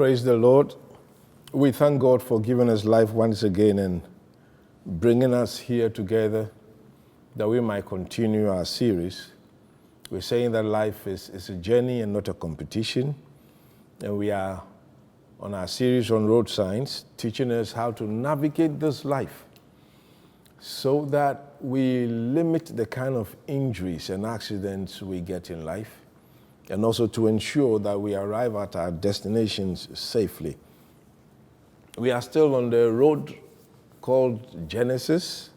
Praise the Lord. We thank God for giving us life once again and bringing us here together that we might continue our series. We're saying that life is a journey and not a competition. And we are on our series on road signs, teaching us how to navigate this life so that we limit the kind of injuries and accidents we get in life, and also to ensure that we arrive at our destinations safely. We are still on the road called Genesis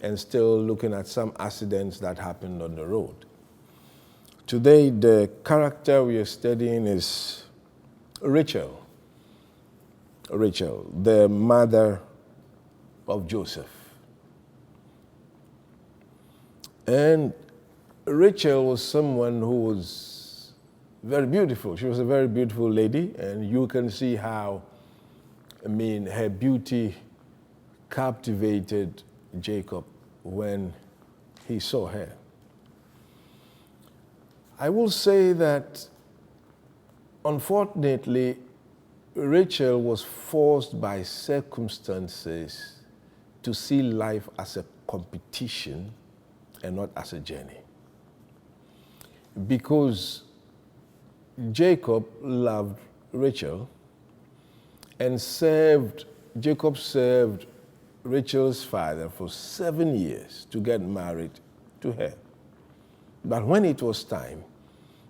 and still looking at some accidents that happened on the road. Today, the character we are studying is Rachel, the mother of Joseph. And Rachel was someone who was very beautiful. She was a very beautiful lady, and you can see how, her beauty captivated Jacob when he saw her. I will say that, unfortunately, Rachel was forced by circumstances to see life as a competition and not as a journey. Because Jacob loved Rachel and Jacob served Rachel's father for 7 years to get married to her. But when it was time,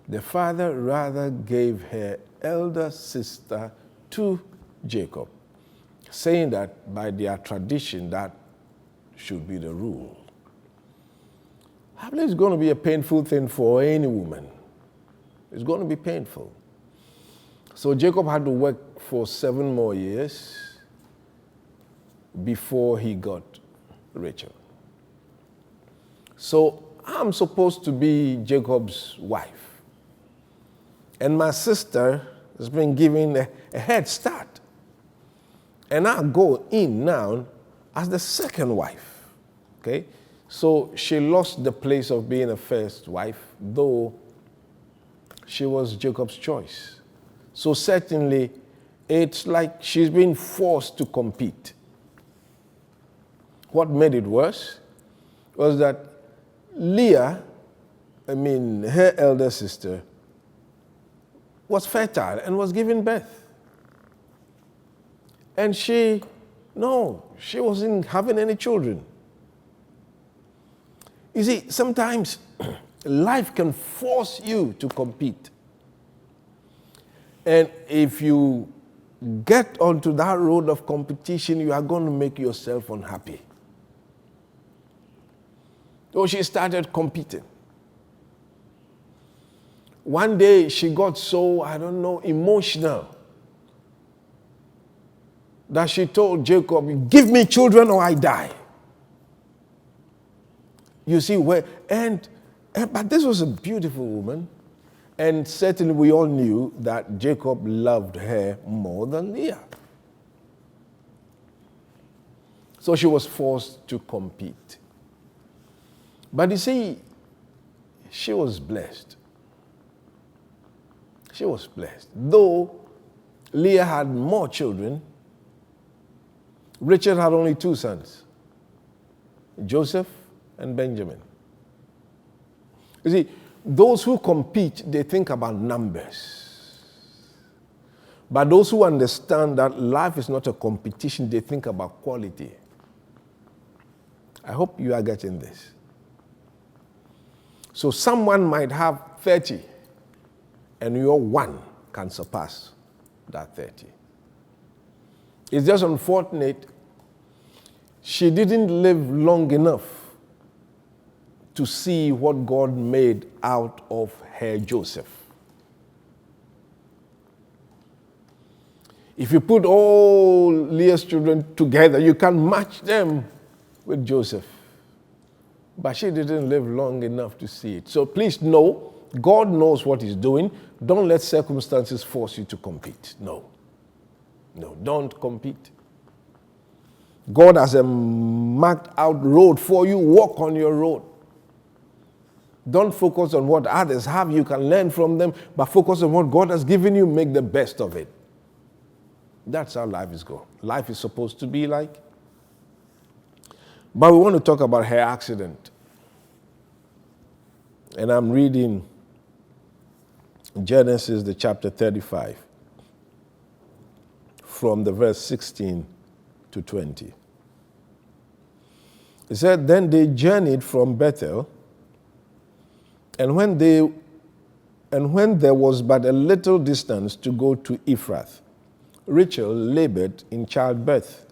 the father rather gave her elder sister to Jacob, saying that by their tradition, that should be the rule. I believe it's going to be a painful thing for any woman. It's going to be painful. So Jacob had to work for 7 more years before he got Rachel. So I'm supposed to be Jacob's wife. And my sister has been given a head start. And I go in now as the second wife. Okay? So she lost the place of being a first wife, though she was Jacob's choice. So certainly, it's like she's been forced to compete. What made it worse was that Leah, her elder sister, was fertile and was giving birth. And she wasn't having any children. You see, sometimes life can force you to compete. And if you get onto that road of competition, you are going to make yourself unhappy. So she started competing. One day she got so, emotional that she told Jacob, "Give me children or I die." You see, but this was a beautiful woman, and certainly we all knew that Jacob loved her more than Leah. So she was forced to compete. But you see, she was blessed. She was blessed. Though Leah had more children, Richard had only 2 sons, Joseph and Benjamin. You see, those who compete, they think about numbers. But those who understand that life is not a competition, they think about quality. I hope you are getting this. So someone might have 30, and your 1 can surpass that 30. It's just unfortunate she didn't live long enough to see what God made out of her Joseph. If you put all Leah's children together, you can match them with Joseph. But she didn't live long enough to see it. So please know, God knows what he's doing. Don't let circumstances force you to compete. No, don't compete. God has a marked out road for you. Walk on your road. Don't focus on what others have. You can learn from them, but focus on what God has given you. Make the best of it. That's how life is going. Life is supposed to be like. But we want to talk about her accident. And I'm reading Genesis, the chapter 35, from the verse 16 to 20. It said, then they journeyed from Bethel, and when there was but a little distance to go to Ephrath, Rachel labored in childbirth,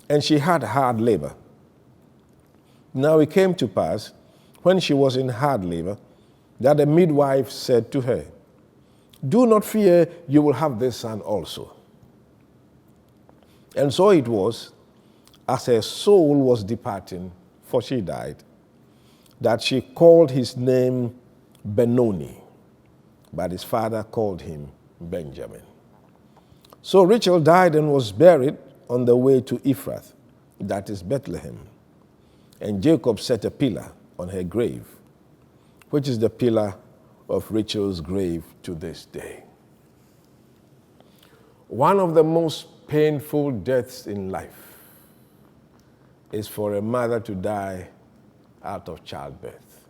and she had hard labor. Now it came to pass, when she was in hard labor, that the midwife said to her, do not fear, you will have this son also. And so it was, as her soul was departing, for she died, that she called his name Benoni, but his father called him Benjamin. So Rachel died and was buried on the way to Ephrath, that is Bethlehem. And Jacob set a pillar on her grave, which is the pillar of Rachel's grave to this day. One of the most painful deaths in life is for a mother to die out of childbirth.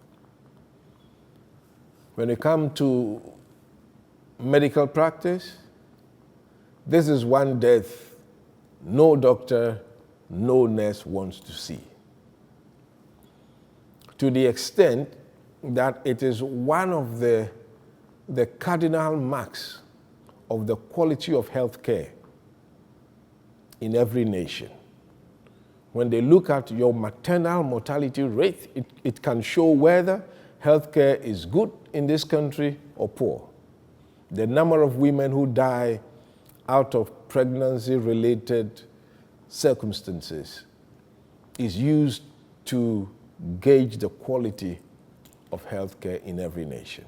When it comes to medical practice, this is one death no doctor, no nurse wants to see. To the extent that it is one of the cardinal marks of the quality of health care in every nation. When they look at your maternal mortality rate, it can show whether healthcare is good in this country or poor. The number of women who die out of pregnancy-related circumstances is used to gauge the quality of healthcare in every nation.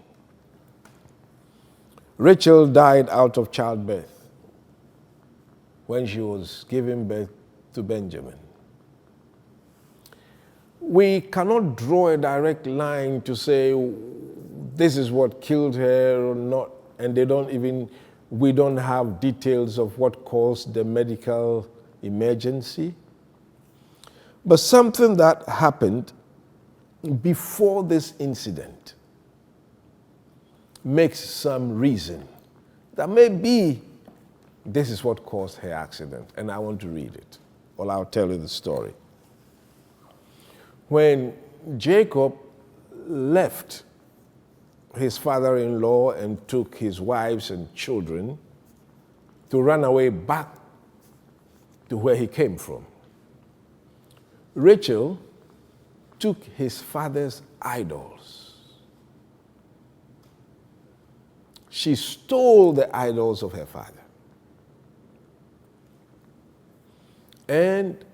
Rachel died out of childbirth when she was giving birth to Benjamin. We cannot draw a direct line to say this is what killed her or not, and we don't have details of what caused the medical emergency. But something that happened before this incident makes some reason that maybe this is what caused her accident, and I want to read it, or I'll tell you the story. When Jacob left his father-in-law and took his wives and children to run away back to where he came from, Rachel took his father's idols. She stole the idols of her father. And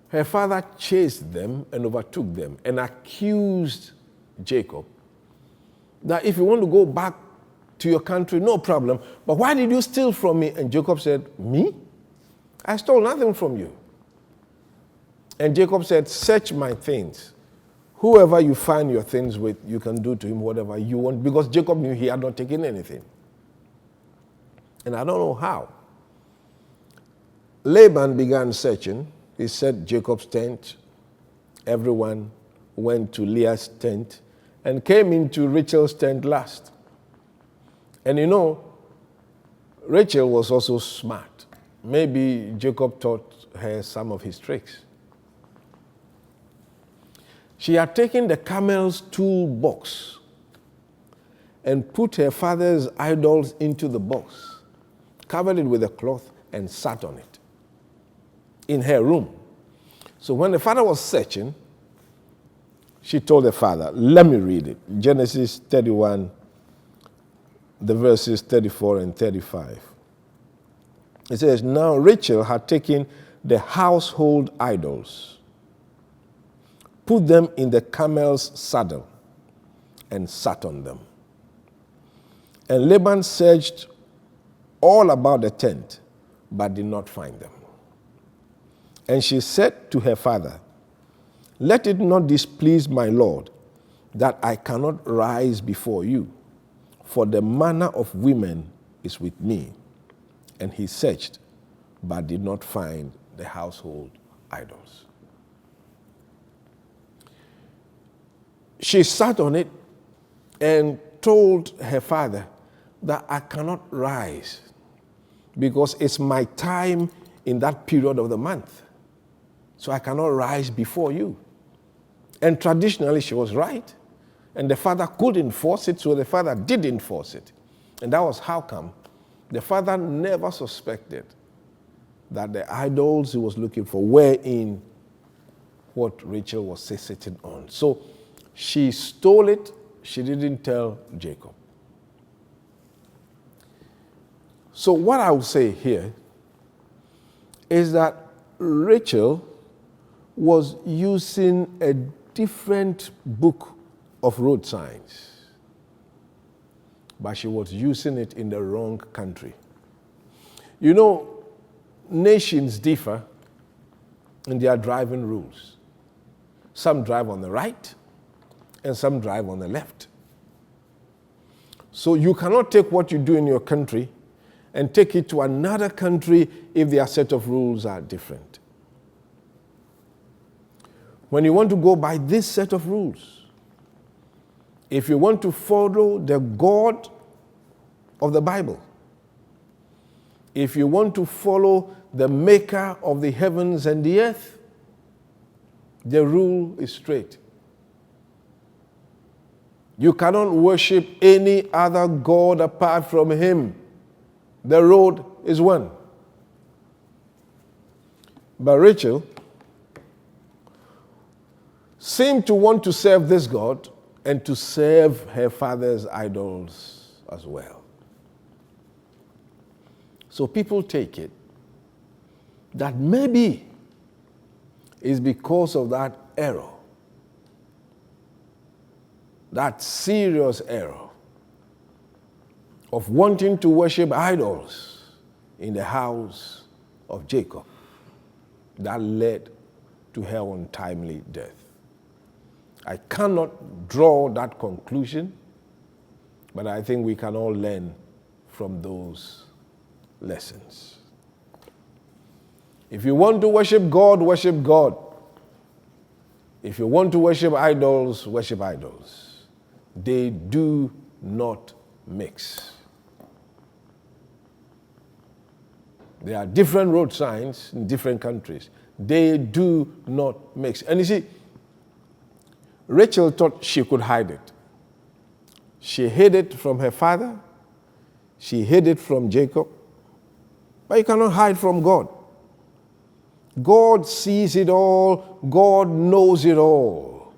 her father chased them and overtook them and accused Jacob that if you want to go back to your country, no problem, but why did you steal from me? And Jacob said, me? I stole nothing from you. And Jacob said, search my things. Whoever you find your things with, you can do to him whatever you want, because Jacob knew he had not taken anything. And I don't know how. Laban began searching. He set Jacob's tent. Everyone went to Leah's tent and came into Rachel's tent last. And you know, Rachel was also smart. Maybe Jacob taught her some of his tricks. She had taken the camel's toolbox and put her father's idols into the box, covered it with a cloth, and sat on it in her room. So when the father was searching, she told the father, let me read it. Genesis 31, the verses 34 and 35. It says, now Rachel had taken the household idols, put them in the camel's saddle, and sat on them. And Laban searched all about the tent, but did not find them. And she said to her father, let it not displease my lord that I cannot rise before you, for the manner of women is with me. And he searched, but did not find the household idols. She sat on it and told her father that I cannot rise because it's my time in that period of the month. So I cannot rise before you. And traditionally she was right. And the father could enforce it, so the father did enforce it. And that was how come the father never suspected that the idols he was looking for were in what Rachel was sitting on. So she stole it. She didn't tell Jacob. So what I will say here is that Rachel was using a different book of road signs, but she was using it in the wrong country. You know, nations differ in their driving rules. Some drive on the right and some drive on the left. So you cannot take what you do in your country and take it to another country if their set of rules are different. When you want to go by this set of rules, if you want to follow the God of the Bible, if you want to follow the maker of the heavens and the earth, the rule is straight. You cannot worship any other God apart from him. The road is one. But Rachel seemed to want to serve this God and to serve her father's idols as well. So people take it that maybe it's because of that error, that serious error of wanting to worship idols in the house of Jacob, that led to her untimely death. I cannot draw that conclusion, but I think we can all learn from those lessons. If you want to worship God, worship God. If you want to worship idols, worship idols. They do not mix. There are different road signs in different countries. They do not mix. And you see, Rachel thought she could hide it. She hid it from her father. She hid it from Jacob. But you cannot hide from God. God sees it all. God knows it all.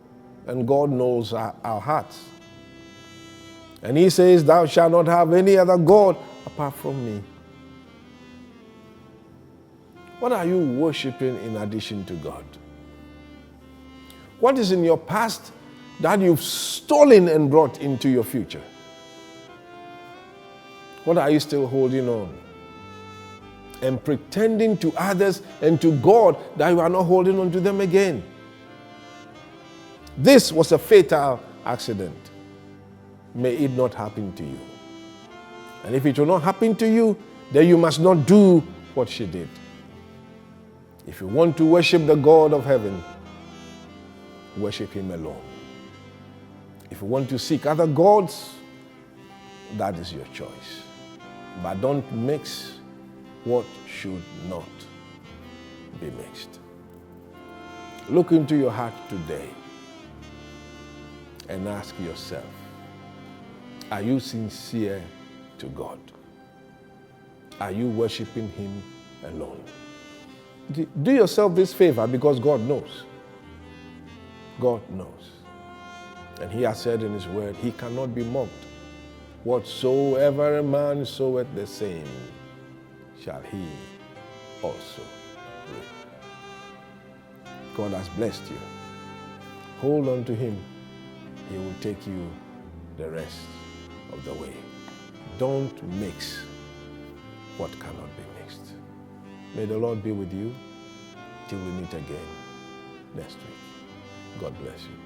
And God knows our hearts. And he says, thou shalt not have any other God apart from me. What are you worshiping in addition to God? What is in your past that you've stolen and brought into your future? What are you still holding on? And pretending to others and to God that you are not holding on to them again. This was a fatal accident. May it not happen to you. And if it will not happen to you, then you must not do what she did. If you want to worship the God of heaven, worship him alone. If you want to seek other gods, that is your choice. But don't mix what should not be mixed. Look into your heart today and ask yourself, are you sincere to God? Are you worshiping him alone? Do yourself this favor because God knows. God knows. And he has said in his word, he cannot be mocked. Whatsoever a man soweth, the same shall he also reap. God has blessed you. Hold on to him. He will take you the rest of the way. Don't mix what cannot be mixed. May the Lord be with you till we meet again next week. God bless you.